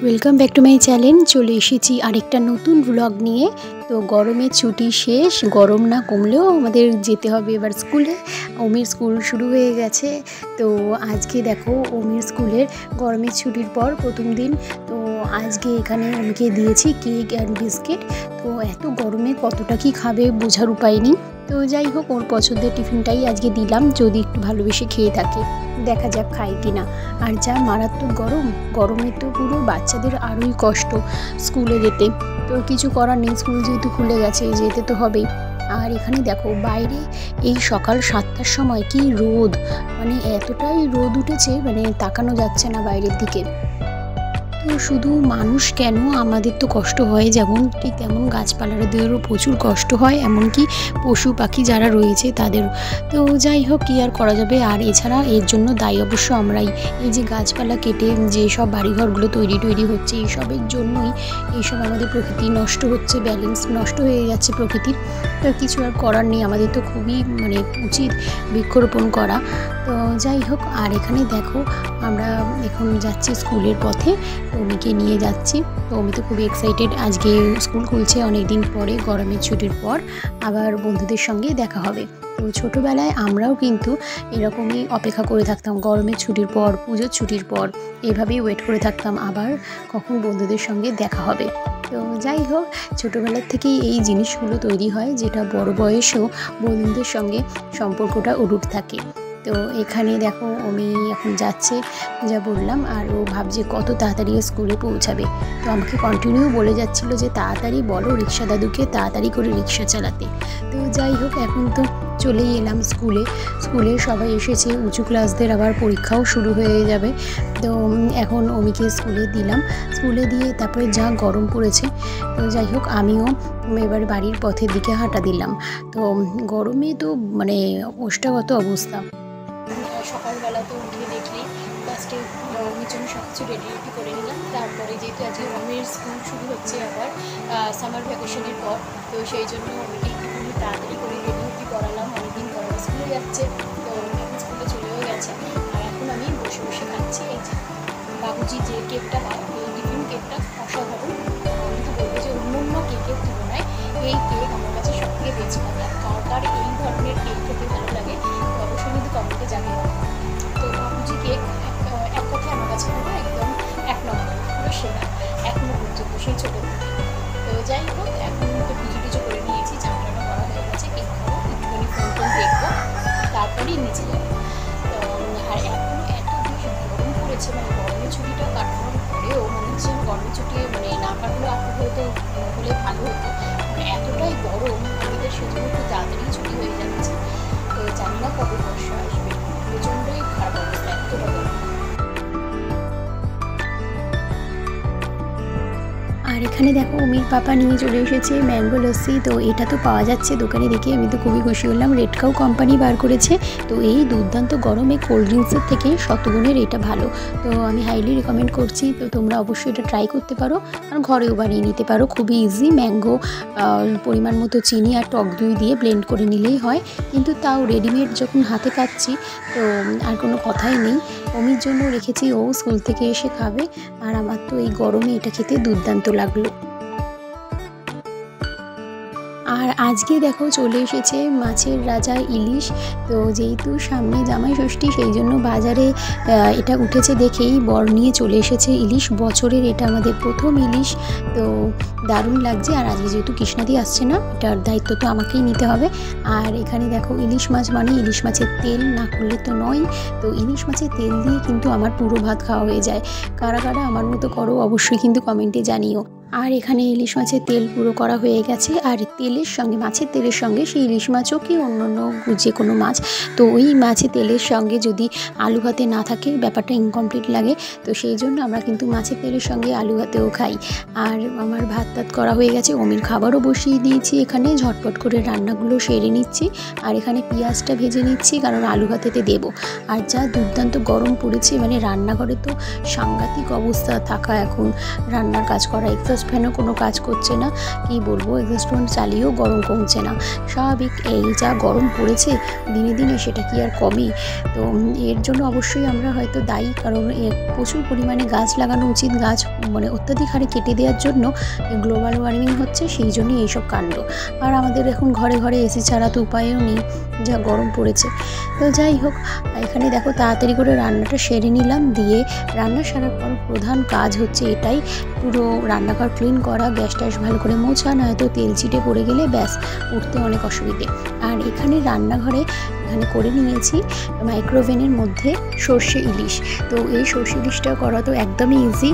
Welcome back to my channel. চলে এসেছি আরেকটা নতুন ব্লগ নিয়ে। তো গরমের ছুটি শেষ, গরম না কমলেও আমাদের যেতে হবে এবার স্কুলে। ওমির স্কুল শুরু হয়ে গেছে। তো আজকে দেখো ওমির স্কুলের গরমের ছুটির পর প্রথম দিন। তো আজকে এখানে ওমিকে দিয়েছি কেক অ্যান্ড বিস্কিট। তো এত গরমে কতটা কি খাবে বোঝার উপায় নেই। তো যাই হোক, ওর পছন্দের টিফিনটাই আজকে দিলাম, যদি একটু ভালোবেসে খেয়ে থাকে। দেখা যাক খায় কি না। আর যা মারাত্মক গরমে তো পুরো বাচ্চাদের আরোই কষ্ট স্কুলে যেতে। তো কিছু করার নেই, স্কুল যেহেতু খুলে গেছে যেতে তো হবেই। আর এখানে দেখো বাইরে এই সকাল 7টার সময় কি রোদ, মানে এতটাই রোদ উঠেছে, মানে তাকানো যাচ্ছে না বাইরের দিকে। তো শুধু মানুষ কেন, আমাদের তো কষ্ট হয় যেমন, ঠিক তেমন গাছপালাদেরও প্রচুর কষ্ট হয়, এমনকি পশু পাখি যারা রয়েছে তাদেরও। তো যাই হোক, কী আর করা যাবে। আর এছাড়া এর জন্য দায়ী অবশ্য আমরাই। এই যে গাছপালা কেটে যে সব বাড়িঘরগুলো তৈরি হচ্ছে, এইসবের জন্যই এইসব আমাদের প্রকৃতি নষ্ট হচ্ছে, ব্যালেন্স নষ্ট হয়ে যাচ্ছে প্রকৃতির। তো কিছু আর করার নেই, আমাদের তো খুবই উচিত বৃক্ষরোপণ করা। তো যাই হোক, আর এখানে দেখো আমরা এখন যাচ্ছি স্কুলের পথে, ওমিকে নিয়ে যাচ্ছি। তো ওমি তো খুবই এক্সাইটেড, আজকে স্কুল খুলছে অনেক দিন পরে, গরমের ছুটির পর আবার বন্ধুদের সঙ্গে দেখা হবে। তো ছোটোবেলায় আমরাও কিন্তু এরকমই অপেক্ষা করে থাকতাম, গরমের ছুটির পর, পুজোর ছুটির পর এভাবেই ওয়েট করে থাকতাম আবার কখন বন্ধুদের সঙ্গে দেখা হবে। তো যাই হোক, ছোটোবেলার থেকেই এই জিনিসগুলো তৈরি হয়, যেটা বড় বয়সেও বন্ধুদের সঙ্গে সম্পর্কটা অটুট থাকে। তো এখানে দেখো ওমি এখন যাচ্ছে, যা বললাম, আর ও ভাবছে কত তাড়াতাড়ি স্কুলে পৌঁছাবে। তো আমাকে কন্টিনিউ বলে যাচ্ছিল যে তাড়াতাড়ি বলো রিক্সা দাদুকে তাড়াতাড়ি করে রিক্সা চালাতে। তো যাই হোক, এখন তো চলেই এলাম স্কুলে সবাই এসেছে, উঁচু ক্লাসদের আবার পরীক্ষাও শুরু হয়ে যাবে। তো এখন ওমিকে স্কুলে দিয়ে তারপরে যা গরম পড়েছে। তো যাই হোক, আমিও এবার বাড়ির পথের দিকে হাঁটা দিলাম। তো গরমে তো ওষ্ঠাগত অবস্থা। সকালবেলা তো উঠে দেখি ফার্স্টে ওমির জন্য সব কিছু রেডি করে নিলাম। তারপরে যেহেতু আজকে ওমির স্কুল শুরু হচ্ছে আবার সামার ভ্যাকেশনের পর, তো সেই জন্য ওমিকে একটুখানি তাড়াতাড়ি করে রেডি করালাম। অনেকদিন পর স্কুলে যাচ্ছে, তো এখন স্কুলে চলেও গেছে। আর এখন আমি বসে বসে খাচ্ছি এই যে বাবুজি যে কেকটা হয়, এই টিফিন কেকটা অসাধারণ। আমি তো বলবো যে অন্য কেকের তুলনায় এই কেক আমার কাছে সবথেকে বেস্ট লাগে। আর কার এই ধরনের কেক খেতে ভালো লাগে অবশ্যই কিন্তু কমেন্টে জানিয়ে। তো বাবুজি কেক এক কথায় আমার কাছে পুরো একদম 1 নম্বর, পুরো সেরা এখনো পর্যন্ত সেই ছোটো থেকে। তো যাই হোক, এখন তো পুজো করে নিয়েছি, চাটা করা হয়ে গেছে, কেক খাবো, একটুখানি ফোন দেখবো, তারপরেই নিচে যাবো। তো আর এখনও এত বেশি গরম পড়েছে, গরমের ছুটিটা কাটানোর পরেও মনে হচ্ছে গরমের ছুটি না কাটলেও হয়তো হলে ভালো হতো। এতটাই গরম আমাদের, সেজন্য একটু তাড়াতাড়ি ছুটি হয়ে যাচ্ছে। তো জানি না কবে বর্ষা আসবে, প্রচণ্ডই খারাপ অবস্থা, এতটা গরম। আর এখানে দেখো ওমির পাপা নিয়ে চলে এসেছে ম্যাঙ্গো লস্যি। তো এটা তো পাওয়া যাচ্ছে দোকানে, দেখে আমি তো খুবই খুশি হলাম। রেড কাউ কোম্পানি বার করেছে। তো এই দুর্দান্ত গরমে কোল্ড ড্রিঙ্কসের থেকে শতগুণের এটা ভালো। তো আমি হাইলি রেকমেন্ড করছি। তো তোমরা অবশ্যই এটা ট্রাই করতে পারো, আর ঘরেও বানিয়ে নিতে পারো, খুবই ইজি। ম্যাঙ্গো পরিমাণ মতো চিনি আর টক দই দিয়ে ব্লেন্ড করে নিলেই হয়। কিন্তু তাও রেডিমেড যখন হাতে পাচ্ছি, তো আর কোনো কথাই নেই। ওমির জন্য রেখেছি, ও স্কুল থেকে এসে খাবে। আর আমার তো এই গরমে এটা খেতে দুর্দান্ত লাগলো। আর আজকে দেখো চলে এসেছে মাছের রাজা ইলিশ। তো যেহেতু সামনে জামাই ষষ্ঠী, সেই জন্য বাজারে এটা উঠেছে দেখেই বর নিয়ে চলে এসেছে ইলিশ। বছরের এটা আমাদের প্রথম ইলিশ, তো দারুণ লাগছে। আর আজকে যেহেতু কৃষ্ণাদি আসছে না, এটার দায়িত্ব তো আমাকেই নিতে হবে। আর এখানে দেখো ইলিশ মাছ মানে ইলিশ মাছের তেল না করলে তো নয়। তো ইলিশ মাছের তেল দিয়ে কিন্তু আমার পুরো ভাত খাওয়া হয়ে যায়। কারা কারা আমার মতো করো অবশ্যই কিন্তু কমেন্টে জানিও। আর এখানে ইলিশ মাছের তেল পুরো করা হয়ে গেছে। আর তেলের সঙ্গে, মাছের তেলের সঙ্গে সেই ইলিশ মাছও কি অন্য যে কোনো মাছ, তো ওই মাছের তেলের সঙ্গে যদি আলু ভাতে না থাকে ব্যাপারটা ইনকমপ্লিট লাগে। তো সেই জন্য আমরা কিন্তু মাছের তেলের সঙ্গে আলু ভাতেও খাই। আর আমার ভাত করা হয়ে গেছে, ওমির খাবারও বসিয়ে দিয়েছি। এখানে ঝটপট করে রান্নাগুলো সেরে নিচ্ছি। আর এখানে পেঁয়াজটা ভেজে নিচ্ছি, কারণ আলু ভাতেতে দেবো। আর যা দুর্দান্ত গরম পড়েছে, রান্নাঘরে তো সাংঘাতিক অবস্থা থাকা, এখন রান্নার কাজ করা এক্সস্ট ফ্যানও কোনো কাজ করছে না, কি বলবো, এক্সস্ট ফ্যান চালিয়েও গরম কমছে না। স্বাভাবিক এই যা গরম পড়েছে দিনে দিনে, সেটা কি আর কমে? তো এর জন্য অবশ্যই আমরা হয়তো দায়ী, কারণ প্রচুর পরিমাণে গাছ লাগানো উচিত। গাছ মানে অত্যাধিক হারে কেটে দেওয়ার জন্য গ্লোবাল ওয়ার্মিং হচ্ছে, সেই জন্যই এইসব কাণ্ড। আর আমাদের এখন ঘরে ঘরে এসি ছাড়া তো উপায়ও নেই, যা গরম পড়েছে। তো যাই হোক, এখানে দেখো তাড়াতাড়ি করে রান্নাটা সেরে নিলাম। দিয়ে রান্না সারার পর প্রধান কাজ হচ্ছে এটাই, পুরো রান্নাঘর ক্লিন করা, গ্যাস ট্যাস ভালো করে মোছা, নয়তো তেল চিটে পড়ে গেলে ব্যাস উঠতে অনেক অসুবিধে। আর এখানে রান্নাঘরে এখানে করে নিয়েছি মাইক্রোওভেনের মধ্যে সর্ষে ইলিশ। তো এই সর্ষে ইলিশটা করা তো একদমই ইজি।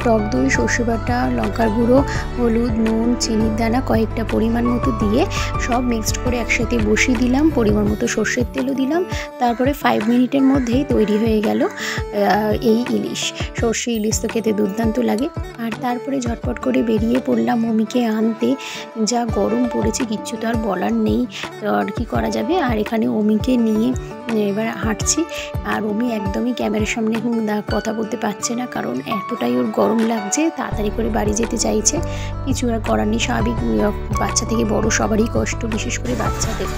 টক দই, সর্ষে বাটা, লঙ্কার গুঁড়ো, হলুদ, নুন, চিনির দানা কয়েকটা পরিমাণ মতো দিয়ে সব মিক্সড করে একসাথে বসিয়ে দিলাম। পরিমাণ মতো সর্ষের তেলও দিলাম। তারপরে 5 মিনিটের মধ্যেই তৈরি হয়ে গেল এই ইলিশ। সর্ষে ইলিশ তো খেতে দুর্দান্ত লাগে। আর তারপরে ঝটপট করে বেরিয়ে পড়লাম মমিকে আনতে। যা গরম পড়েছে কিচ্ছু তো আর বলার নেই, তো আর কি করা যাবে। আর এখানে অমিকে নিয়ে এবার হাঁটছি। আর অমি একদমই ক্যামেরার সামনে কথা বলতে পারছে না, কারণ এতটাই ওর গরম লাগছে, তাড়াতাড়ি করে বাড়ি যেতে চাইছে। কিছু আর করার নেই, স্বাভাবিক, বাচ্চা থেকে বড় সবারই কষ্ট, বিশেষ করে বাচ্চাদের।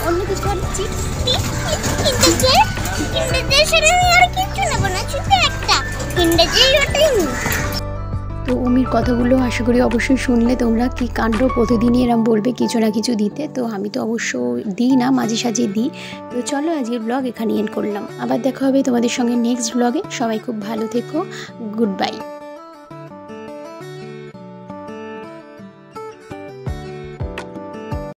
অন্য কিছু তো অমির কথাগুলো আশা করি অবশ্যই শুনলে তোমরা। কি কাণ্ড, প্রতিদিনই এরম বলবে কিছু না কিছু দিতে, তো আমি তো অবশ্য দিই না, মাঝে সাঝে দিই। তো চলো আজকের ব্লগ এখানে এন্ড করলাম, আবার দেখা হবে তোমাদের সঙ্গে নেক্সট ব্লগে। সবাই খুব ভালো থেকো, গুড বাই।